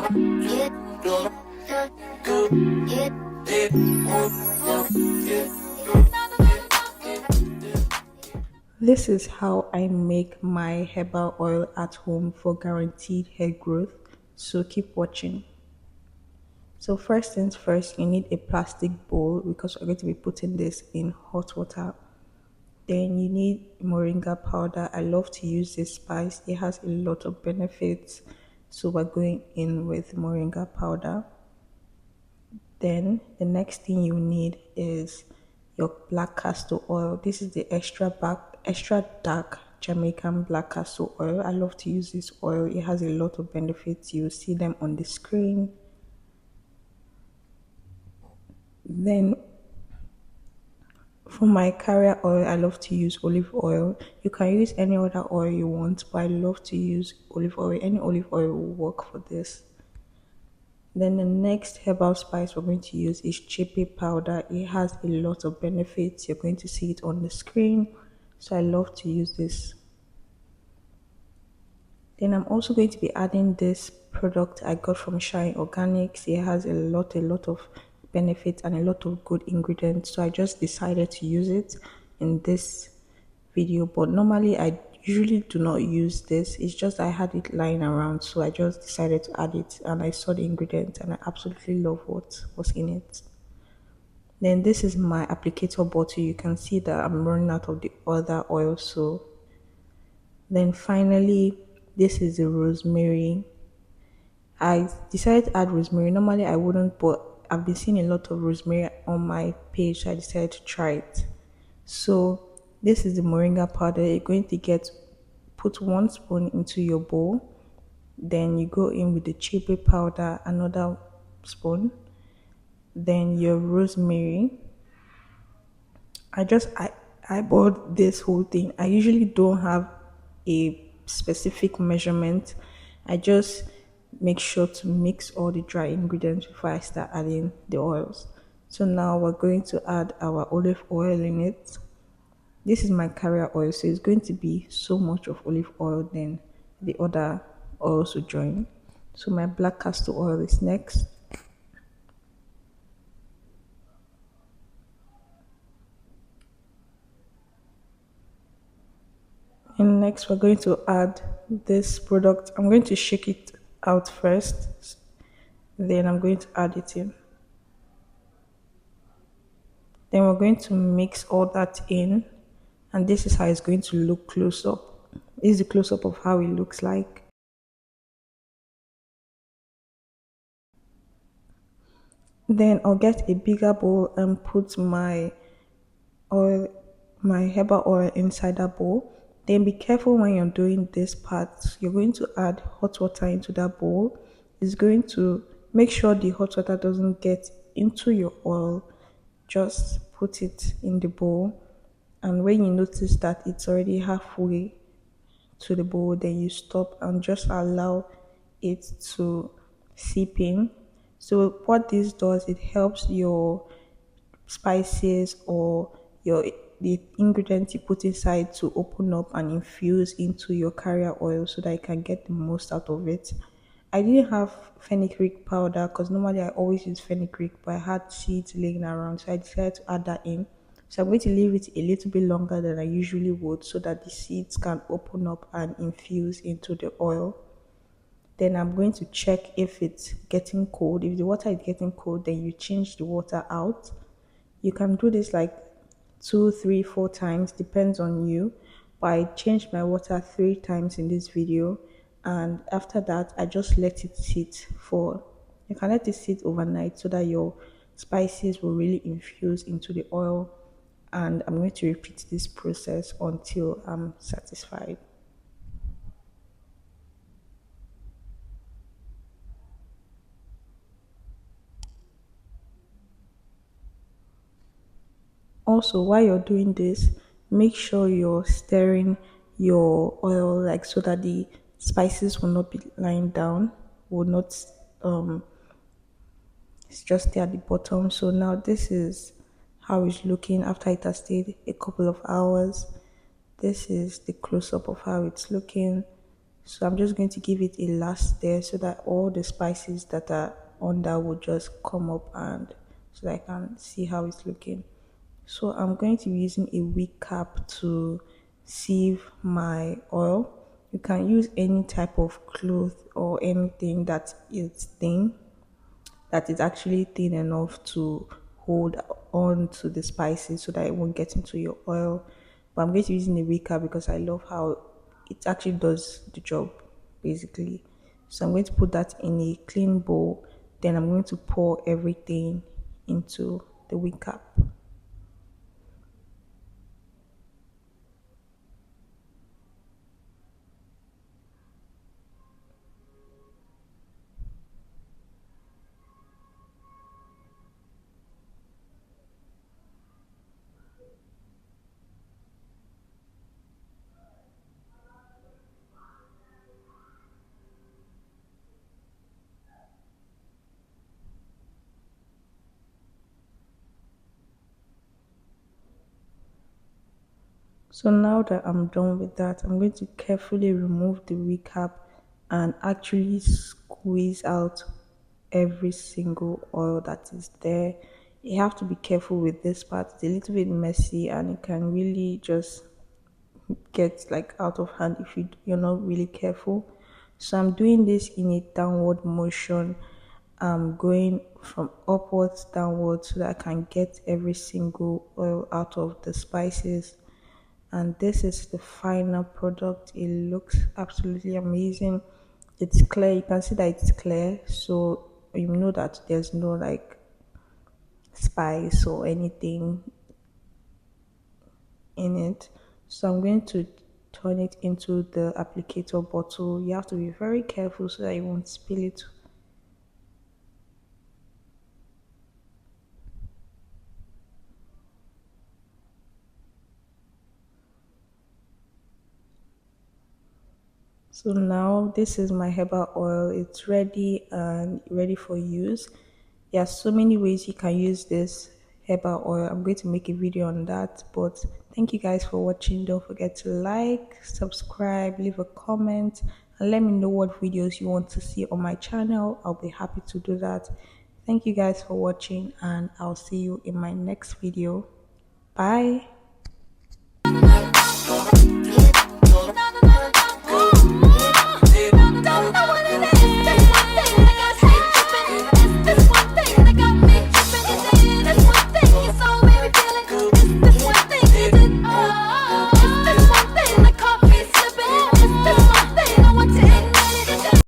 This is how I make my herbal oil at home for guaranteed hair growth. So keep watching. So first things first, you need a plastic bowl because we're going to be putting this in hot water. Then you need Moringa powder. I love to use this spice. It has a lot of benefits. So we're going in with Moringa powder. Then the next thing you need is your black castor oil. This is the extra dark Jamaican black castor oil. I love to use this oil. It has a lot of benefits. You see them on the screen. Then for my carrier oil, I love to use olive oil. You can use any other oil you want, but I love to use olive oil. Any olive oil will work for this. Then the next herbal spice we're going to use is Chebe powder. It has a lot of benefits. You're going to see it on the screen. So I love to use this. Then I'm also going to be adding this product I got from Shea Organics. It has a lot of benefits and a lot of good ingredients. So I just decided to use it in this video. But normally I usually do not use this. It's just I had it lying around, so I just decided to add it, and I saw the ingredients and I absolutely love what was in it. Then this is my applicator bottle. You can see that I'm running out of the other oil. So then finally, this is the rosemary. I decided to add rosemary. Normally I wouldn't, but I've been seeing a lot of rosemary on my page, so I decided to try it. So this is the moringa powder. You're going to put 1 spoon into your bowl. Then you go in with the chebe powder, another spoon. Then your rosemary. I bought this whole thing. I usually don't have a specific measurement. I just make sure to mix all the dry ingredients before I start adding the oils. So now we're going to add our olive oil in it. This is my carrier oil, so it's going to be so much of olive oil, then the other oils will join. So my black castor oil is next. And next we're going to add this product. I'm going to shake it out first, then I'm going to add it in. Then we're going to mix all that in, and this is how it's going to look close up. This is the close up of how it looks like. Then I'll get a bigger bowl and put my herbal oil inside that bowl. Then be careful when you're doing this part. You're going to add hot water into that bowl. It's going to make sure the hot water doesn't get into your oil. Just put it in the bowl, and when you notice that it's already halfway to the bowl, then you stop and just allow it to seep in. So what this does, it helps your spices or the ingredients you put inside to open up and infuse into your carrier oil so that you can get the most out of it. I didn't have fenugreek powder because normally I always use fenugreek, but I had seeds laying around, so I decided to add that in. So I'm going to leave it a little bit longer than I usually would so that the seeds can open up and infuse into the oil. Then I'm going to check if it's getting cold. If the water is getting cold, then you change the water out. You can do this like 2, 3, 4 times, depends on you. But I changed my water 3 times in this video, and after that I just let it sit for, you can let it sit overnight so that your spices will really infuse into the oil. And I'm going to repeat this process until I'm satisfied. Also, while you're doing this, make sure you're stirring your oil, like, so that the spices will not be lying down, will not it's just stay at the bottom. So now this is how it's looking after it has stayed a couple of hours. This is the close-up of how it's looking. So I'm just going to give it a last stir so that all the spices that are under will just come up, and so that I can see how it's looking. So I'm going to be using a wig cap to sieve my oil. You can use any type of cloth or anything that is thin, that is actually thin enough to hold on to the spices so that it won't get into your oil. But I'm going to be using a wicca because I love how it actually does the job basically. So I'm going to put that in a clean bowl. Then I'm going to pour everything into the wig cap. So now that I'm done with that, I'm going to carefully remove the recap and actually squeeze out every single oil that is there. You have to be careful with this part. It's a little bit messy and it can really just get like out of hand if you're not really careful. So I'm doing this in a downward motion. I'm going from upwards downwards so that I can get every single oil out of the spices. And this is the final product. It looks absolutely amazing. It's clear. You can see that it's clear, so you know that there's no like spice or anything in it. So I'm going to turn it into the applicator bottle. You have to be very careful so that you won't spill it. So now this is my herbal oil. It's ready and ready for use. There are so many ways you can use this herbal oil. I'm going to make a video on that. But thank you guys for watching. Don't forget to like, subscribe, leave a comment, and let me know what videos you want to see on my channel. I'll be happy to do that. Thank you guys for watching, and I'll see you in my next video. Bye.